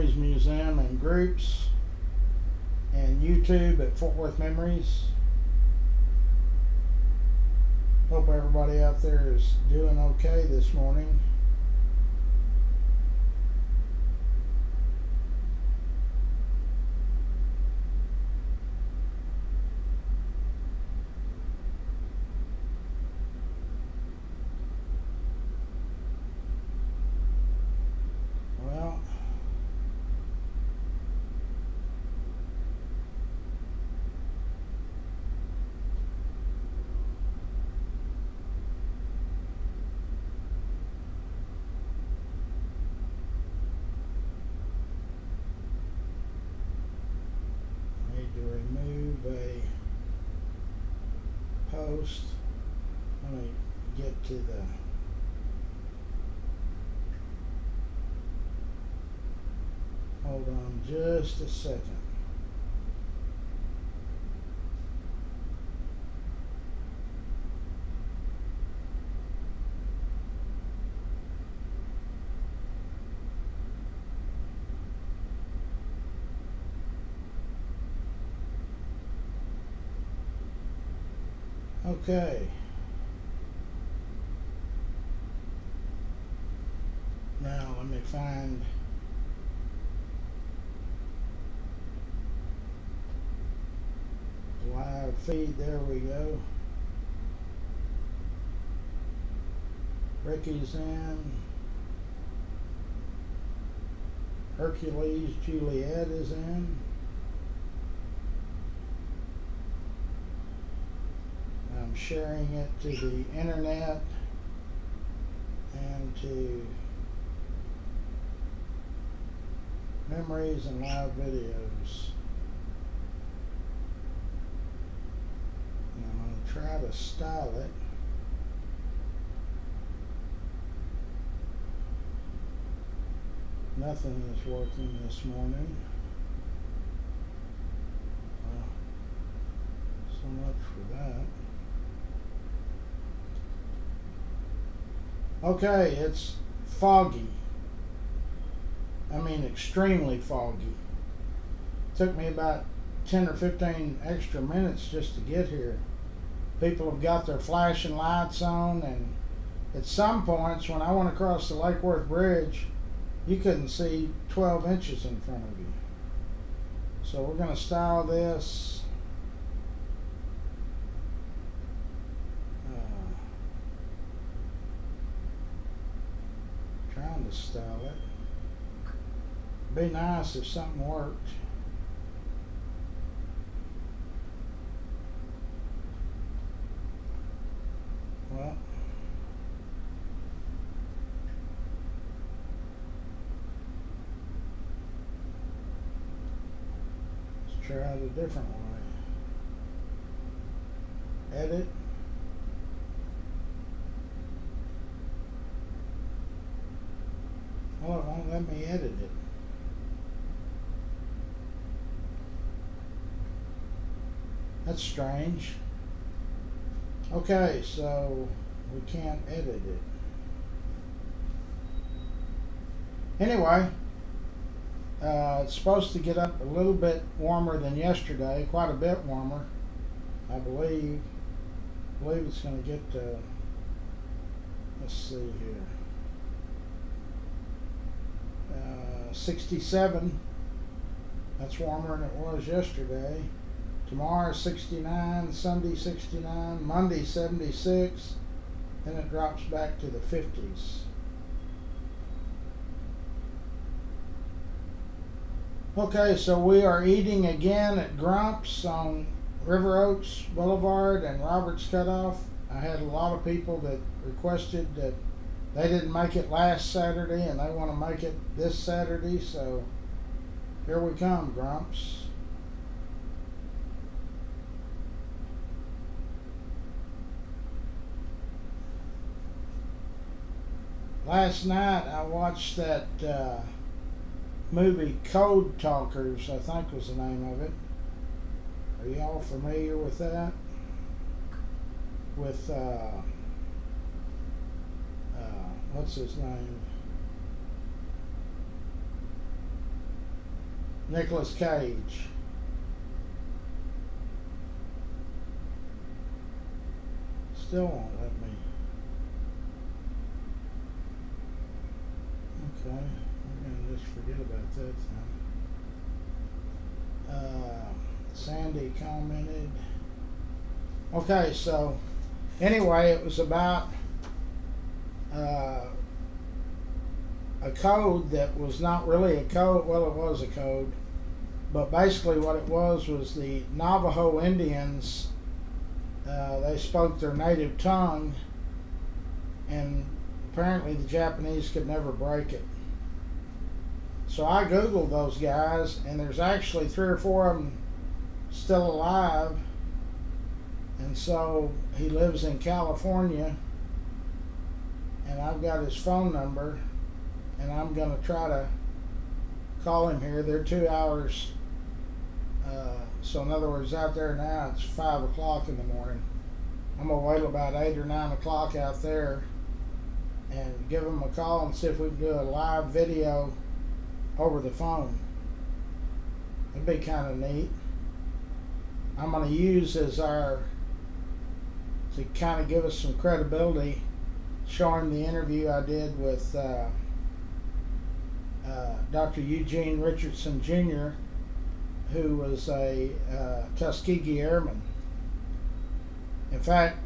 Memories Museum in groups, and YouTube at Fort Worth Memories. Hope everybody out there is doing okay this morning. Well, need to remove a post. Let me get to the hold on just a second. Okay. Now let me find the live feed. There we go. Ricky's in. Hercules Juliet is in. I'm sharing it to the internet and to memories and live videos. And I'm going to try to style it. Nothing is working this morning. So much for that. Okay, it's foggy. I mean, extremely foggy. Took me about 10 or 15 extra minutes just to get here. People have got their flashing lights on, and at some points when I went across the Lake Worth Bridge, you couldn't see 12 inches in front of you. So we're going to style this. Trying to style it. Be nice if something worked. Well, let's try it a different way. Edit. Well, it won't let me edit it. That's strange. Okay, so we can't edit it. Anyway, it's supposed to get up a little bit warmer than yesterday, quite a bit warmer, I believe. I believe it's going to get, let's see here, 67. That's warmer than it was yesterday. Tomorrow 69, Sunday 69, Monday 76, then it drops back to the 50s. Okay, so we are eating again at Grump's on River Oaks Boulevard and Roberts Cutoff. I had a lot of people that requested that they didn't make it last Saturday and they want to make it this Saturday, so here we come, Grumps. Last night I watched that movie Code Talkers, I think was the name of it. Are y'all familiar with that? With what's his name? Nicolas Cage. Still won't let me. Okay, I'm gonna just forget about that then. Sandy commented. Okay, so anyway, it was about a code that was not really a code. Well, it was a code, but basically what it was the Navajo Indians. They spoke their native tongue, and apparently the Japanese could never break it. So I googled those guys, and there's actually 3 or 4 of them still alive. And so he lives in California, and I've got his phone number, and I'm going to try to call him here. They're 2 hours. So in other words, out there now it's 5 o'clock in the morning. I'm going to wait about 8 or 9 o'clock out there and give him a call and see if we can do a live video over the phone. It'd be kind of neat. I'm going to use as to kind of give us some credibility, show him the interview I did with Dr. Eugene Richardson Jr., who was a Tuskegee Airman. In fact,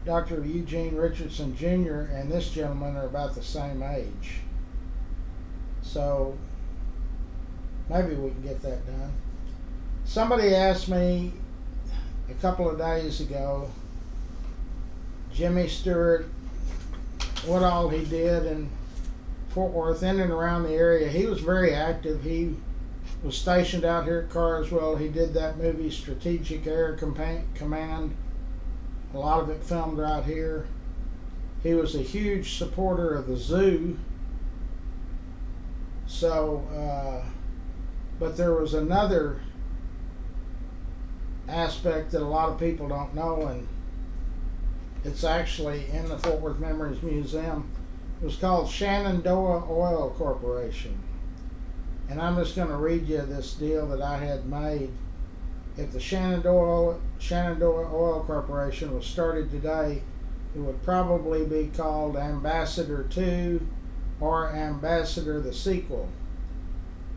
Dr. Eugene Richardson Jr. and this gentleman are about the same age. So maybe we can get that done. Somebody asked me a couple of days ago, Jimmy Stewart, what all he did in Fort Worth, in and around the area. He was very active. He was stationed out here at Carswell. He did that movie Strategic Air Command. A lot of it filmed right here. He was a huge supporter of the zoo. So, but there was another aspect that a lot of people don't know, and it's actually in the Fort Worth Memories Museum. It was called Shenandoah Oil Corporation. And I'm just going to read you this deal that I had made. If the Shenandoah Oil Corporation was started today, it would probably be called Ambassador 2 or Ambassador the sequel.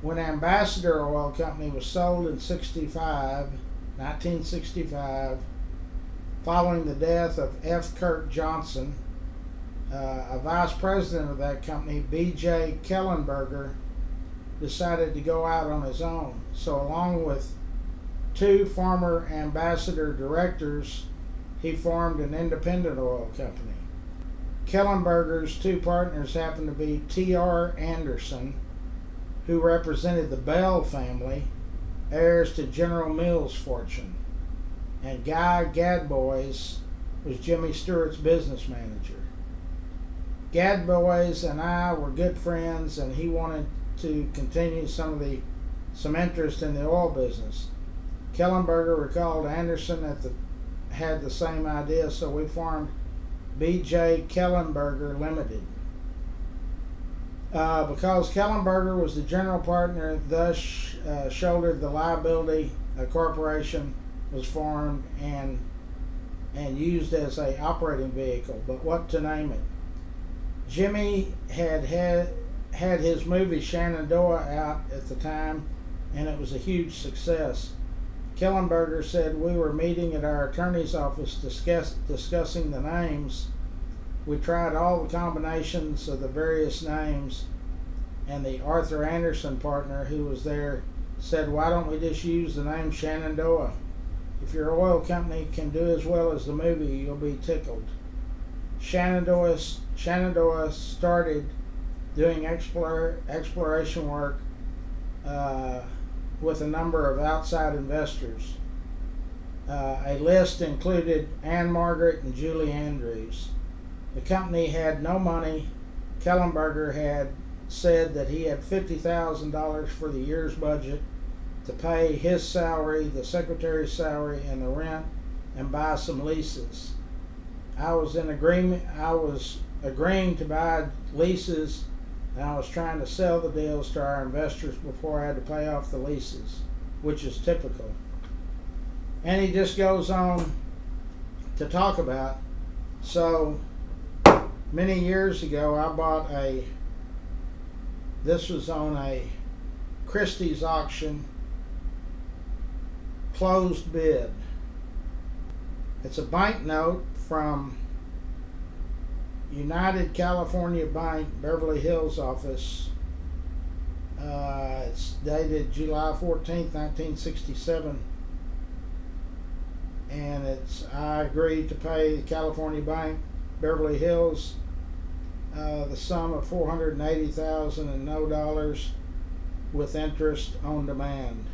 When Ambassador Oil Company was sold in 1965, following the death of F. Kirk Johnson, a vice president of that company, B.J. Kellenberger, decided to go out on his own. So along with 2 former ambassador directors, he formed an independent oil company. Kellenberger's 2 partners happened to be T.R. Anderson, who represented the Bell family, heirs to General Mills' fortune, and Guy Gadbois was Jimmy Stewart's business manager. Gadbois and I were good friends, and he wanted to continue some interest in the oil business. Kellenberger recalled Anderson had the same idea, so we formed B.J. Kellenberger Limited. Because Kellenberger was the general partner, thus shouldered the liability, a corporation was formed and used as a operating vehicle. But what to name it? Jimmy had his movie Shenandoah out at the time, and it was a huge success. Kellenberger said, we were meeting at our attorney's office discussing the names. We tried all the combinations of the various names, and the Arthur Anderson partner who was there said, why don't we just use the name Shenandoah? If your oil company can do as well as the movie, you'll be tickled. Shenandoah started doing exploration work with a number of outside investors. A list included Ann Margaret and Julie Andrews. The company had no money. Kellenberger had said that he had $50,000 for the year's budget to pay his salary, the secretary's salary, and the rent, and buy some leases. I was agreeing to buy leases and I was trying to sell the deals to our investors before I had to pay off the leases, which is typical. And he just goes on to talk about, so many years ago I bought this was on a Christie's auction, closed bid. It's a banknote from United California Bank, Beverly Hills office. It's dated July 14th, 1967. And I agreed to pay the California Bank, Beverly Hills, the sum of $480,000 and no dollars with interest on demand.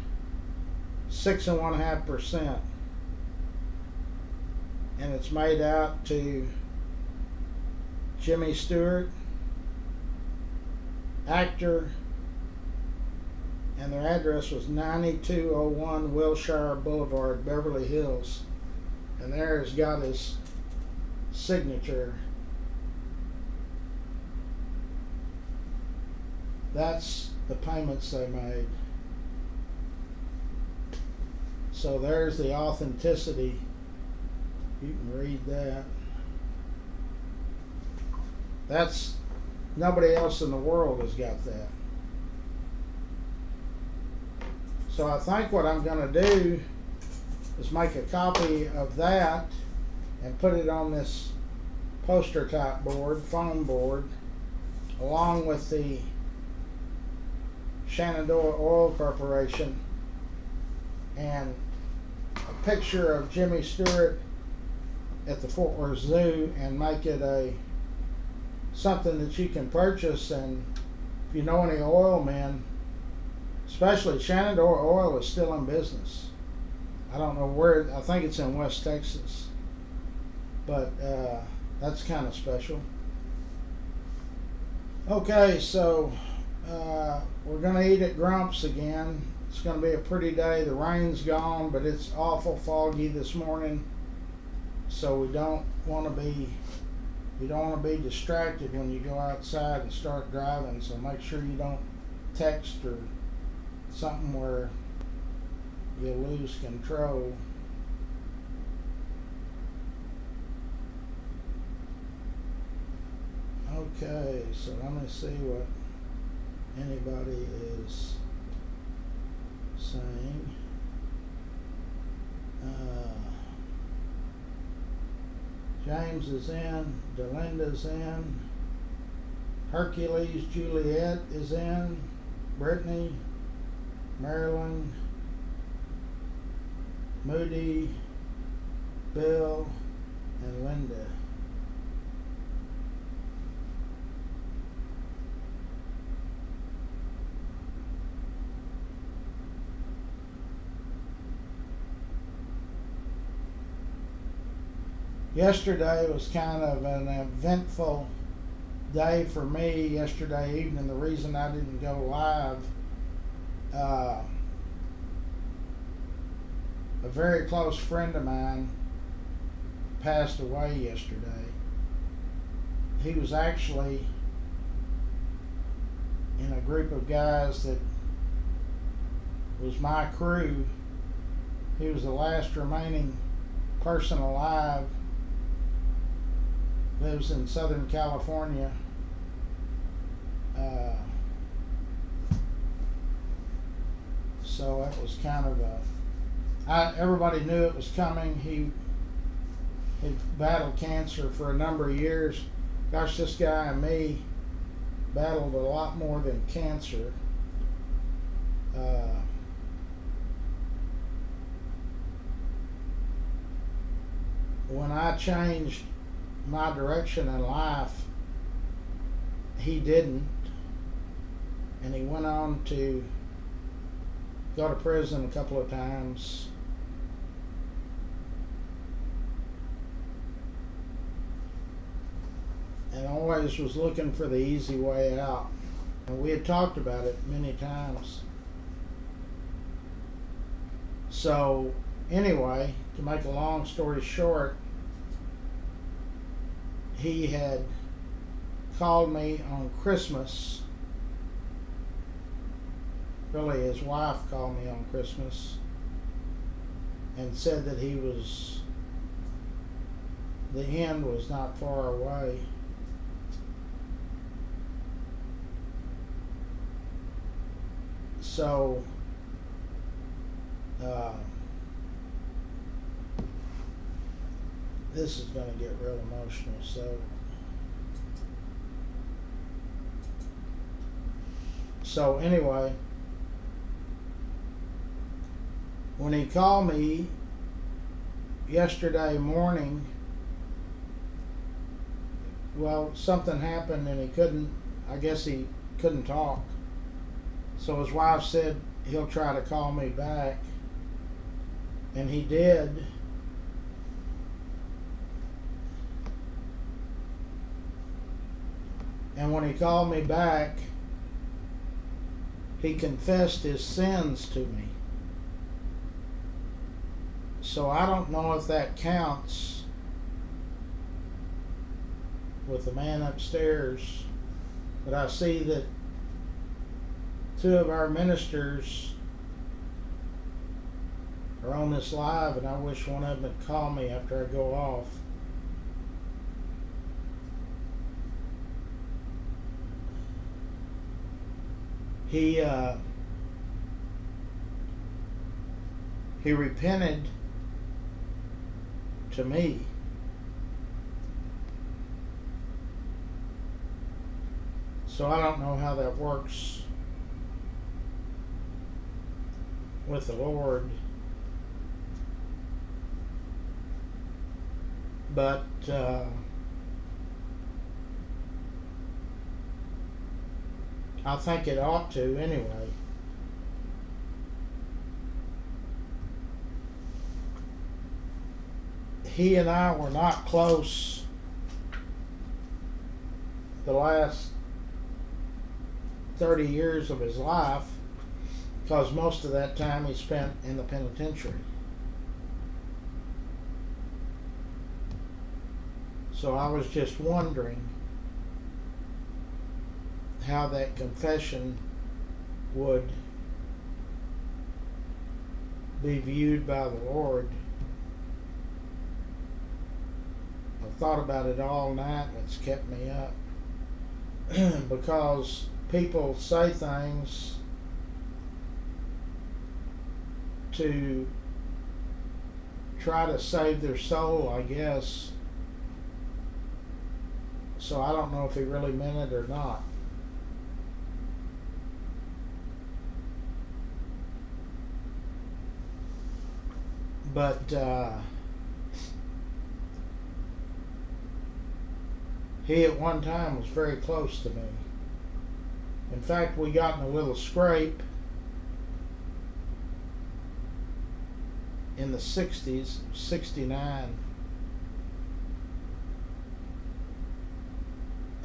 6.5%. And it's made out to Jimmy Stewart, actor, and their address was 9201 Wilshire Boulevard, Beverly Hills. And there's got his signature. That's the payments they made. So there's the authenticity. You can read that. That's, nobody else in the world has got that. So I think what I'm going to do is make a copy of that and put it on this poster type board, foam board, along with the Shenandoah Oil Corporation and a picture of Jimmy Stewart at the Fort Worth Zoo, and make it something that you can purchase. And if you know any oil men, especially Shenandoah Oil is still in business. I don't know where, I think it's in West Texas, but that's kind of special. Okay, so we're going to eat at Grump's again. It's going to be a pretty day. The rain's gone, but it's awful foggy this morning, so we don't want to be distracted when you go outside and start driving. So make sure you don't text or something where you lose control. Okay, so let me see what anybody is saying. James is in, Delinda's in, Hercules Juliet is in, Brittany, Marilyn, Moody, Bill, and Linda. Yesterday was kind of an eventful day for me yesterday evening. The reason I didn't go live, a very close friend of mine passed away yesterday. He was actually in a group of guys that was my crew. He was the last remaining person alive. Lives in Southern California. So that was kind of everybody knew it was coming. He battled cancer for a number of years. Gosh, this guy and me battled a lot more than cancer. When I changed my direction in life, he didn't, and he went on to go to prison a couple of times. And always was looking for the easy way out. And we had talked about it many times. So anyway, to make a long story short, he had called me on Christmas really his wife called me on Christmas and said that the end was not far away. So, this is going to get real emotional. So anyway, when he called me yesterday morning, well, something happened and I guess he couldn't talk. So his wife said he'll try to call me back, and he did. And when he called me back, he confessed his sins to me. So I don't know if that counts with the man upstairs, but I see that two of our ministers are on this live, and I wish one of them would call me after I go off. He repented to me. So I don't know how that works with the Lord, but I think it ought to anyway. He and I were not close the last 30 years of his life, because most of that time he spent in the penitentiary. So I was just wondering how that confession would be viewed by the Lord. I've thought about it all night, and it's kept me up because people say things to try to save their soul, I guess. So I don't know if he really meant it or not. But he at one time was very close to me. In fact, we got in a little scrape in the 60s, 69.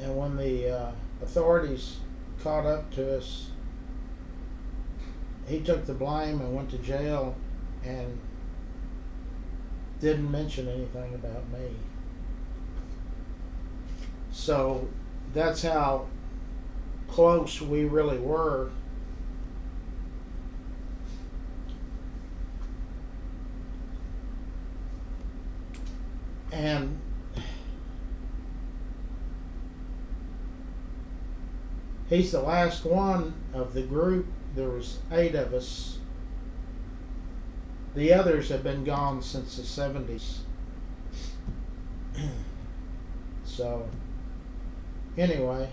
And when the authorities caught up to us, he took the blame and went to jail and didn't mention anything about me. So that's how close we really were. And he's the last one of the group. There was 8 of us. The others have been gone since the 70s. So anyway,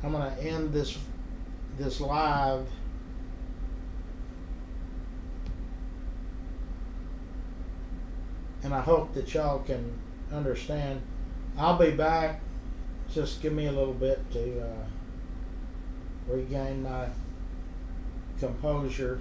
I'm going to end this live and I hope that y'all can understand. I'll be back. Just give me a little bit to regain my composure.